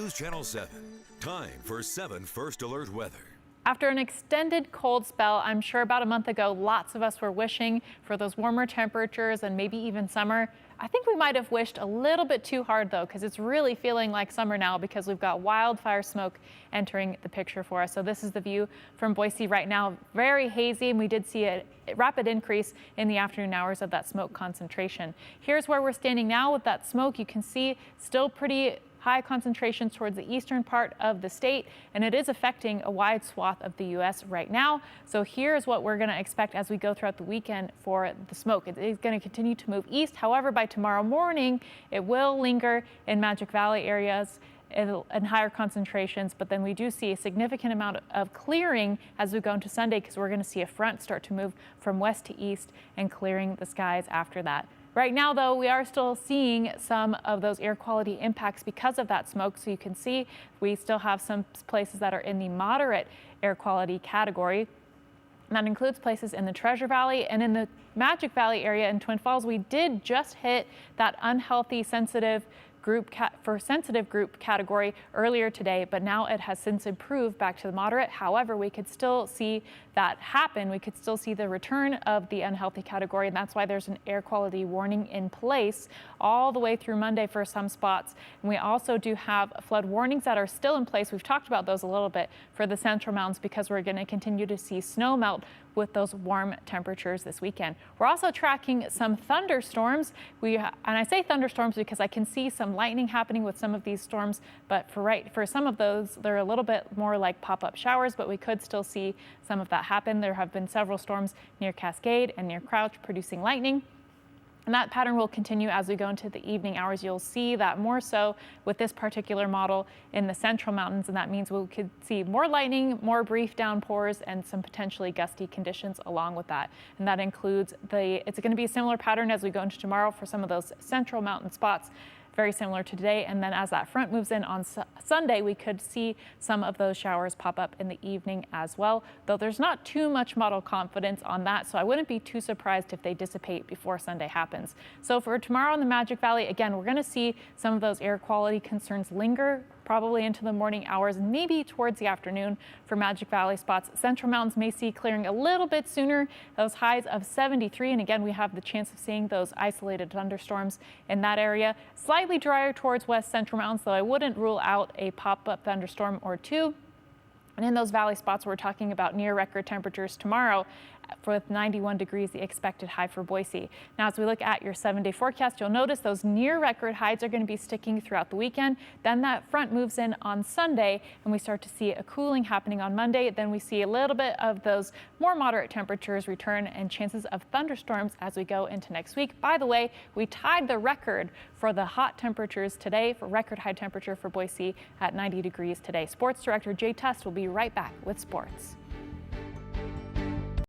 News Channel 7. Time for 7 First Alert weather. After an extended cold spell, I'm sure about a month ago, lots of us were wishing for those warmer temperatures and maybe even summer. I think we might have wished a little bit too hard, though, because it's really feeling like summer now because we've got wildfire smoke entering the picture for us. So this is the view from Boise right now. Very hazy, and we did see a rapid increase in the afternoon hours of that smoke concentration. Here's where we're standing now with that smoke. You can see still pretty high concentrations towards the eastern part of the state, and it is affecting a wide swath of the U.S. right now. So here's what we're going to expect as we go throughout the weekend for the smoke. It is going to continue to move east. However, by tomorrow morning, it will linger in Magic Valley areas and higher concentrations, but then we do see a significant amount of clearing as we go into Sunday because we're going to see a front start to move from west to east and clearing the skies after that. Right now, though, we are still seeing some of those air quality impacts because of that smoke. So you can see we still have some places that are in the moderate air quality category. And that includes places in the Treasure Valley and in the Magic Valley area in Twin Falls. We did just hit that unhealthy sensitive group category earlier today, but now it has since improved back to the moderate. However, we could still see that happen. We could still see the return of the unhealthy category, and that's why there's an air quality warning in place all the way through Monday for some spots. And we also do have flood warnings that are still in place. We've talked about those a little bit for the Central Mountains because we're going to continue to see snow melt with those warm temperatures this weekend. We're also tracking some thunderstorms. And I say thunderstorms because I can see some lightning happening with some of these storms, but for some of those, they're a little bit more like pop-up showers, but we could still see some of that happen. There have been several storms near Cascade and near Crouch producing lightning. And that pattern will continue as we go into the evening hours. You'll see that more so with this particular model in the Central Mountains, and that means we could see more lightning, more brief downpours, and some potentially gusty conditions along with that. And that includes it's going to be a similar pattern as we go into tomorrow for some of those Central Mountain spots. Very similar to today, and then as that front moves in on Sunday, we could see some of those showers pop up in the evening as well, though there's not too much model confidence on that, so I wouldn't be too surprised if they dissipate before Sunday happens. So for tomorrow in the Magic Valley, again, we're going to see some of those air quality concerns linger probably into the morning hours, maybe towards the afternoon for Magic Valley spots. Central Mountains may see clearing a little bit sooner, those highs of 73. And again, we have the chance of seeing those isolated thunderstorms in that area. Slightly drier towards West Central Mountains, though I wouldn't rule out a pop-up thunderstorm or two. And in those valley spots, we're talking about near record temperatures tomorrow with 91 degrees, the expected high for Boise. Now, as we look at your 7-day forecast, you'll notice those near record highs are going to be sticking throughout the weekend. Then that front moves in on Sunday and we start to see a cooling happening on Monday. Then we see a little bit of those more moderate temperatures return and chances of thunderstorms as we go into next week. By the way, we tied the record for the hot temperatures today for record high temperature for Boise at 90 degrees today. Sports director Jay Tust will be right back with sports.